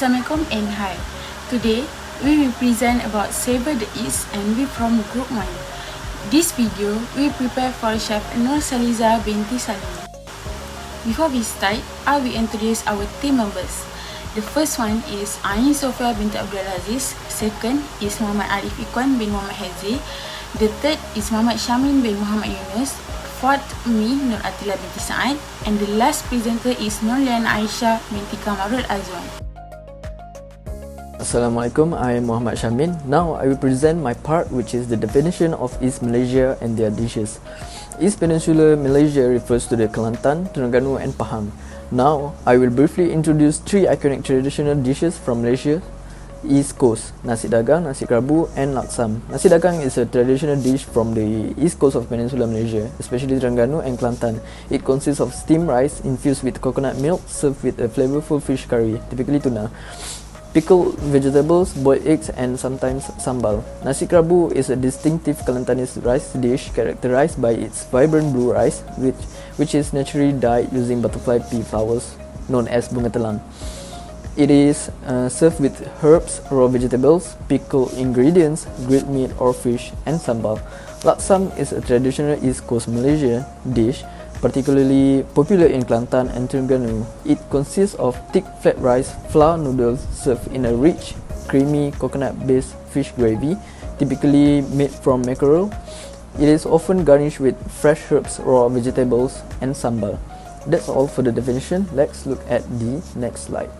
Assalamualaikum and hi. Today, we will present about Savor the East and we from Group 1. This video, we prepare for Chef Nur Saliza binti Salim. Before we start, I will introduce our team members. The first one is Ain Sofia binti Abdul Aziz. Second is Muhammad Arif Ikhwan bin Muhammad Hazi. The third is Muhammad Shamin bin Muhammad Yunus. Fourth, me, Nur Atila binti Saad. And the last presenter is Nurliana Aisyah binti Kamarul Azwan. Assalamualaikum, I am Muhammad Shamin. Now I will present my part, which is the definition of East Malaysia and their dishes. East Peninsular Malaysia refers to the Kelantan, Terengganu and Pahang. Now I will briefly introduce three iconic traditional dishes from Malaysia East Coast: nasi dagang, nasi kerabu and laksam. Nasi dagang is a traditional dish from the east coast of Peninsular Malaysia, especially Terengganu and Kelantan. It consists of steamed rice infused with coconut milk, served with a flavorful fish curry, typically tuna, pickled vegetables, boiled eggs and sometimes sambal. Nasi kerabu is a distinctive Kelantanese rice dish characterized by its vibrant blue rice, which is naturally dyed using butterfly pea flowers known as bunga telang. It is served with herbs, raw vegetables, pickled ingredients, grilled meat or fish and sambal. Laksam is a traditional East Coast Malaysia dish particularly popular in Kelantan and Terengganu. It consists of thick flat rice flour noodles served in a rich, creamy coconut-based fish gravy, typically made from mackerel. It is often garnished with fresh herbs, raw vegetables, and sambal. That's all for the definition. Let's look at the next slide.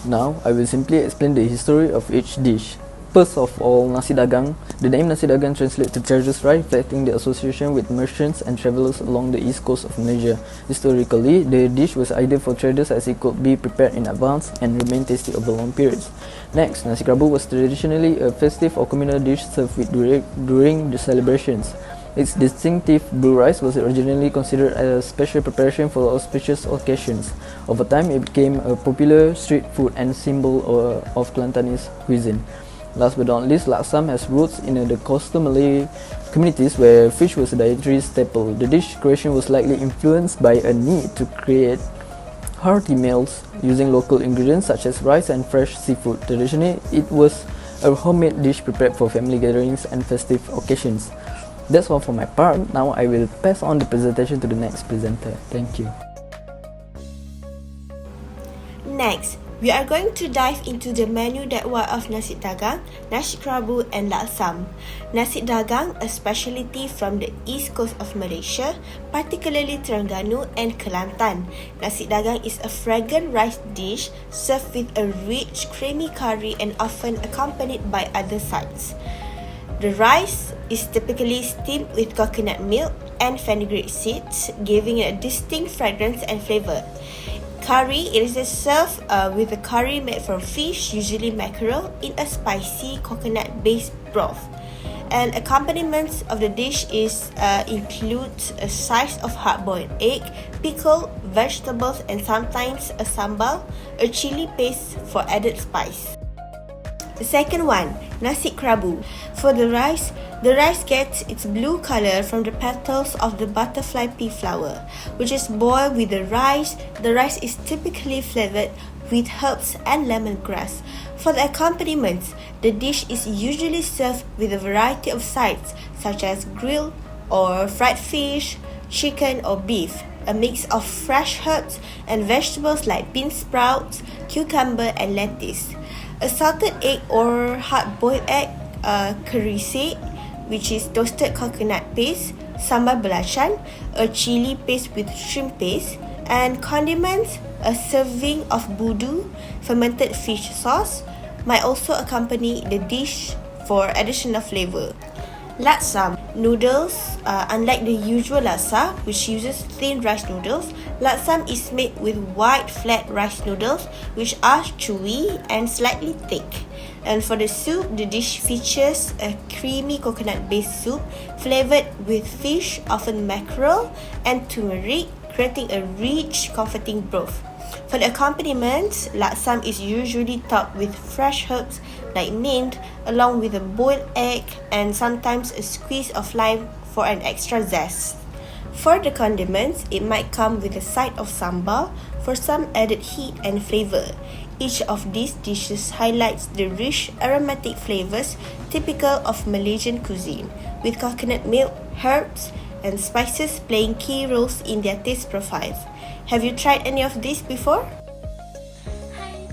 Now, I will simply explain the history of each dish. First of all, nasi dagang. The name nasi dagang translates to treasures rice, reflecting the association with merchants and travelers along the east coast of Malaysia. Historically, the dish was ideal for traders as it could be prepared in advance and remain tasty over long periods. Next, nasi kerabu was traditionally a festive or communal dish served during the celebrations. Its distinctive blue rice was originally considered as a special preparation for auspicious occasions. Over time, it became a popular street food and symbol of Kelantanese cuisine. Last but not least, laksam has roots in the coastal Malay communities where fish was a dietary staple. The dish creation was likely influenced by a need to create hearty meals using local ingredients such as rice and fresh seafood. Traditionally, it was a homemade dish prepared for family gatherings and festive occasions. That's all for my part. Now I will pass on the presentation to the next presenter. Thank you. Next, we are going to dive into the menu dakwa of nasi dagang, nasi kerabu and laksam. Nasi dagang, a specialty from the east coast of Malaysia, particularly Terengganu and Kelantan. Nasi dagang is a fragrant rice dish served with a rich, creamy curry and often accompanied by other sides. The rice is typically steamed with coconut milk and fenugreek seeds, giving it a distinct fragrance and flavor. Curry, it is served with a curry made from fish, usually mackerel, in a spicy coconut-based broth. And accompaniments of the dish includes a slice of hard-boiled egg, pickled vegetables, and sometimes a sambal, a chili paste for added spice. The second one, nasi kerabu. For the rice gets its blue color from the petals of the butterfly pea flower, which is boiled with the rice. The rice is typically flavored with herbs and lemongrass. For the accompaniments, the dish is usually served with a variety of sides such as grilled or fried fish, chicken or beef, a mix of fresh herbs and vegetables like bean sprouts, cucumber and lettuce. A salted egg or hard-boiled egg, kerisik, which is toasted coconut paste, sambal belacan, a chili paste with shrimp paste, and condiments, a serving of budu, fermented fish sauce, might also accompany the dish for additional flavor. Laksam noodles, unlike the usual laksa, which uses thin rice noodles, laksam is made with white flat rice noodles, which are chewy and slightly thick. And for the soup, the dish features a creamy coconut-based soup flavored with fish, often mackerel, and turmeric, creating a rich, comforting broth. For the accompaniments, laksam is usually topped with fresh herbs like mint, along with a boiled egg and sometimes a squeeze of lime for an extra zest. For the condiments, it might come with a side of sambal for some added heat and flavor. Each of these dishes highlights the rich aromatic flavors typical of Malaysian cuisine, with coconut milk, herbs, and spices playing key roles in their taste profiles. Have you tried any of these before? Hi,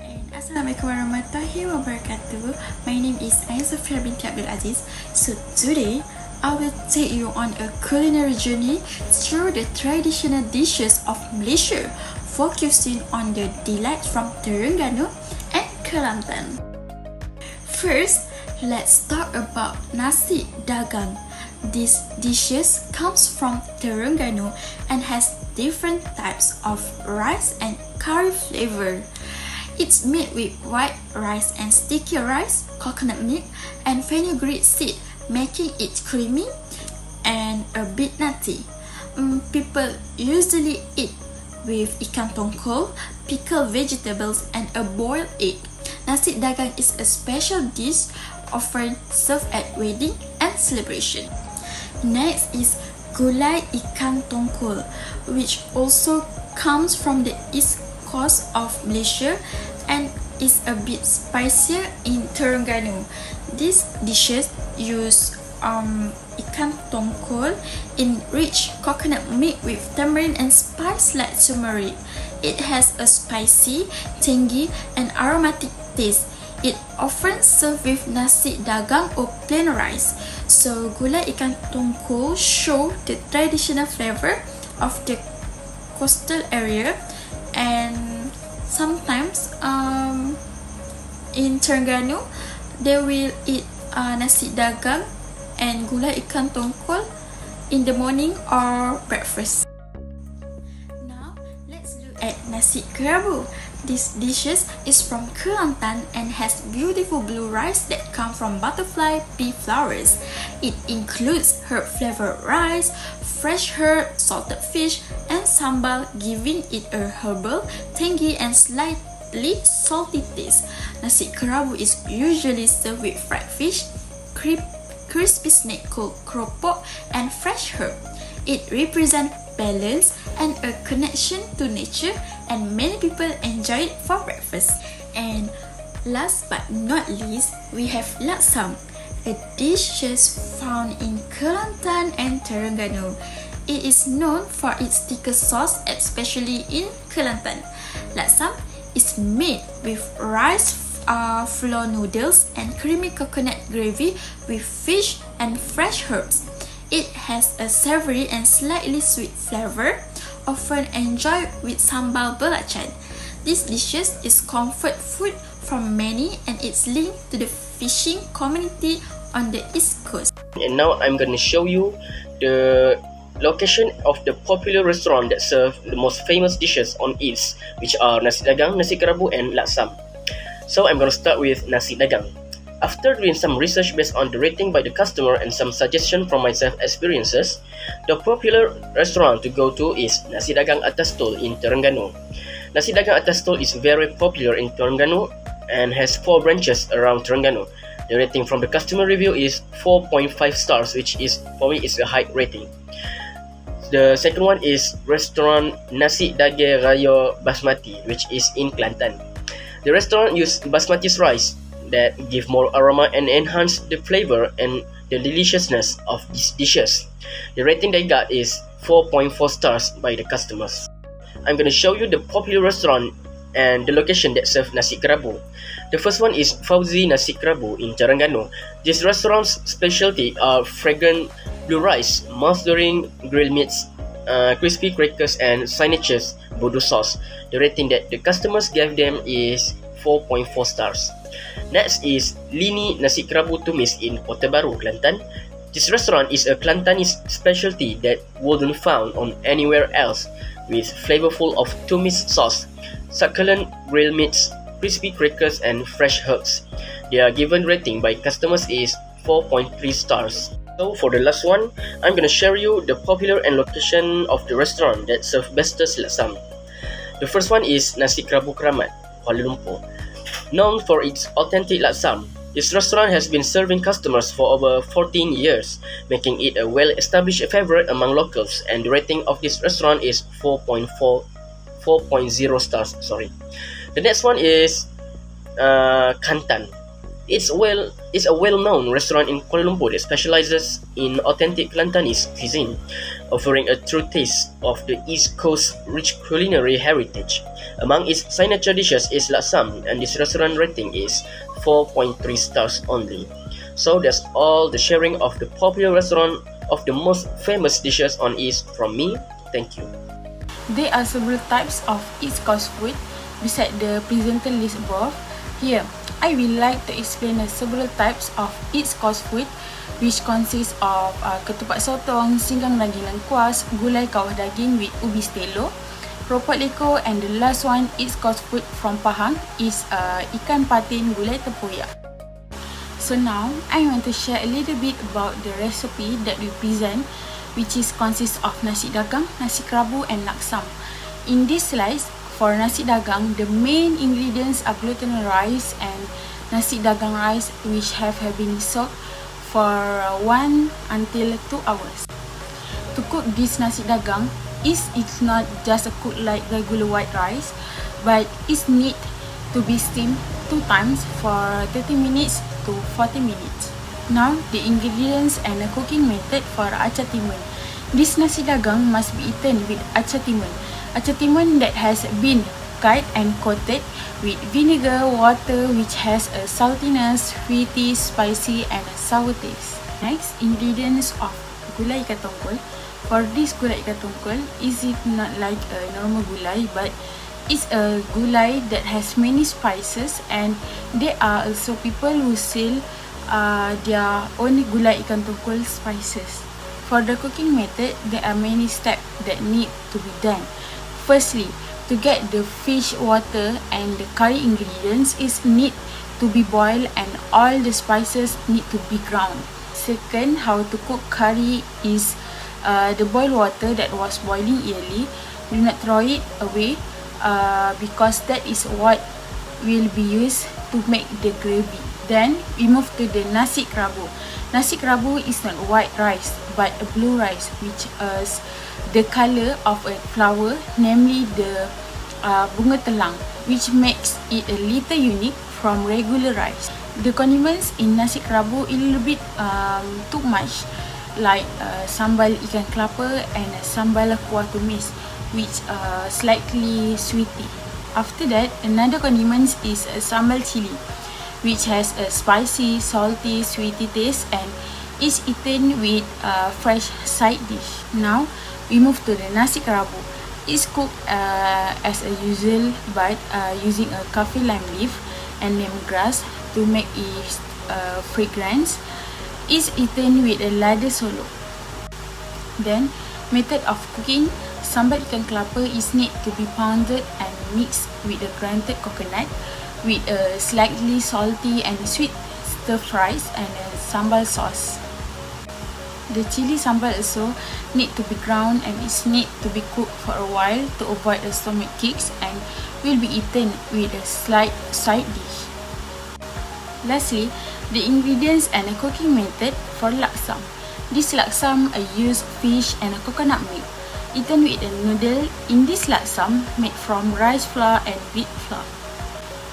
and Assalamualaikum warahmatullahi wabarakatuh. My name is Ain Sofia binti Abdul Aziz. So today, I will take you on a culinary journey through the traditional dishes of Malaysia, focusing on the delights from Terengganu and Kelantan. First, let's talk about nasi dagang. This dishes comes from Terengganu and has different types of rice and curry flavor. It's made with white rice and sticky rice, coconut milk, and fenugreek seed, making it creamy and a bit nutty. People usually eat with ikan tongkol, pickled vegetables, and a boiled egg. Nasi dagang is a special dish often served at wedding and celebration. Next is gulai ikan tongkol, which also comes from the east coast of Malaysia and is a bit spicier in Terengganu. These dishes use ikan tongkol in rich coconut milk with tamarind and spice like turmeric. It has a spicy, tangy, and aromatic taste. It often served with nasi dagang or plain rice. So gulai ikan tongkol show the traditional flavor of the coastal area, and sometimes in Terengganu they will eat nasi dagang and gulai ikan tongkol in the morning or breakfast. Now, let's look at nasi kerabu. This dishes is from Kelantan and has beautiful blue rice that come from butterfly pea flowers. It includes herb-flavored rice, fresh herb, salted fish, and sambal, giving it a herbal, tangy, and slightly salty taste. Nasi kerabu is usually served with fried fish, crispy snake called keropok, and fresh herb. It represents balance and a connection to nature, and many people enjoy it for breakfast. And last but not least, we have laksam, a dish found in Kelantan and Terengganu. It is known for its thicker sauce, especially in Kelantan. Laksam is made with rice flour noodles and creamy coconut gravy with fish and fresh herbs. It has a savory and slightly sweet flavor, often enjoyed with sambal belacan. This dish is comfort food for many, and it's linked to the fishing community on the East Coast. And now I'm going to show you the location of the popular restaurant that serve the most famous dishes on East, which are nasi dagang, nasi kerabu, and laksam. So I'm going to start with nasi dagang. After doing some research based on the rating by the customer and some suggestion from my self experiences, the popular restaurant to go to is Nasi Dagang Atas Tol in Terengganu. Nasi Dagang Atas Tol is very popular in Terengganu and has 4 branches around Terengganu. The rating from the customer review is 4.5 stars, which is, for me, is a high rating. The second one is restaurant Nasi Dage Raya Basmati, which is in Kelantan. The restaurant uses basmati rice that give more aroma and enhance the flavor and the deliciousness of these dishes. The rating they got is 4.4 stars by the customers. I'm going to show you the popular restaurant and the location that serve nasi kerabu. The first one is Fauzi Nasi Kerabu in Terengganu. This restaurant's specialty are fragrant blue rice, mouth-watering grilled meats, crispy crackers, and signatures bodo sauce. The rating that the customers gave them is 4.4 stars. Next is Lini Nasi Kerabu Tumis in Kota Baru, Kelantan. This restaurant is a Kelantanese specialty that wouldn't found on anywhere else, with flavorful of tumis sauce, succulent grilled meats, crispy crackers, and fresh herbs. Their given rating by customers is 4.3 stars. So for the last one, I'm gonna share you the popular and location of the restaurant that serve bestest laksam. The first one is Nasi Kerabu Keramat, Kuala Lumpur. Known for its authentic laksam, this restaurant has been serving customers for over 14 years, making it a well-established favorite among locals, and the rating of this restaurant is 4.0 stars. The next one is Kantan. It's a well-known restaurant in Kuala Lumpur that specializes in authentic Kelantanese cuisine, offering a true taste of the East Coast rich culinary heritage. Among its signature dishes is laksam, and this restaurant rating is 4.3 stars only. So that's all the sharing of the popular restaurant of the most famous dishes on East from me. Thank you. There are several types of East Coast food beside the presenter list above. Here, I will like to explain the several types of East Coast food, which consists of ketupat sotong, singgang daging lengkuas, gulai kawah daging with ubi stelo, keropok leko, and the last one, East Coast food from Pahang, is ikan patin gulai tempoyak. So now, I want to share a little bit about the recipe that we present, which is consists of nasi dagang, nasi kerabu, and laksam. In this slice, for nasi dagang, the main ingredients are glutinous rice and nasi dagang rice, which have been soaked for 1 until 2 hours. To cook this nasi dagang, it's not just a cook like regular white rice, but it's need to be steamed 2 times for 30 minutes to 40 minutes. Now, the ingredients and the cooking method for acar timun. This nasi dagang must be eaten with acar timun. Acar timun that has been cut and coated with vinegar, water, which has a saltiness, sweety, spicy, and a sour taste. Next, ingredients of gulai ikan tongkol. For this gulai ikan tongkol, is it not like a normal gulai, but it's a gulai that has many spices, and there are also people who sell their own gulai ikan tongkol spices. For the cooking method, there are many steps that need to be done. Firstly, to get the fish water and the curry ingredients is need to be boiled and all the spices need to be ground. Second, how to cook curry is the boiled water that was boiling early. Do not throw it away because that is what will be used to make the gravy. Then we move to the nasi kerabu. Nasi kerabu is not white rice but a blue rice, which is the color of a flower, namely the bunga telang, which makes it a little unique from regular rice. The condiments in nasi kerabu a little bit too much, like sambal ikan kelapa and sambal kuah tumis, which slightly sweety. After that, another condiment is sambal chili, which has a spicy, salty, sweety taste and is eaten with a fresh side dish. Now, we move to the nasi kerabu. It's cooked as usual, but using a kaffir lime leaf and lemongrass to make its fragrance. It's eaten with a lada solo. Then, method of cooking. Sambal ikan kelapa is need to be pounded and mixed with a grounded coconut with a slightly salty and sweet stir fries and a sambal sauce. The chili sambal also need to be ground and is need to be cooked for a while to avoid the stomach aches and will be eaten with a slight side dish. Lastly, the ingredients and the cooking method for laksam. This laksam use fish and a coconut milk, eaten with a noodle. In this laksam made from rice flour and wheat flour.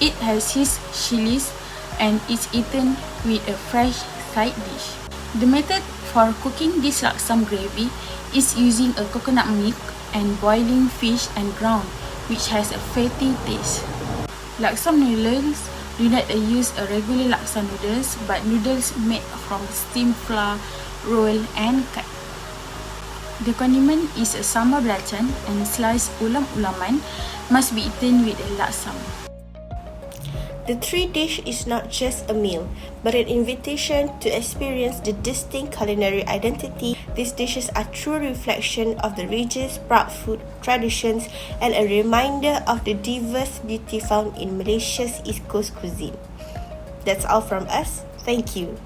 It has his chilies and is eaten with a fresh side dish. The method for cooking this laksam gravy is using a coconut milk and boiling fish and ground, which has a fatty taste. Laksam noodles do not use a regular laksam noodles, but noodles made from steamed flour, roll and cut. The condiment is a sambal belacan and sliced ulam-ulaman must be eaten with a laksam. The 3 dish is not just a meal, but an invitation to experience the distinct culinary identity. These dishes are true reflection of the region's proud food traditions and a reminder of the diverse beauty found in Malaysia's East Coast cuisine. That's all from us. Thank you.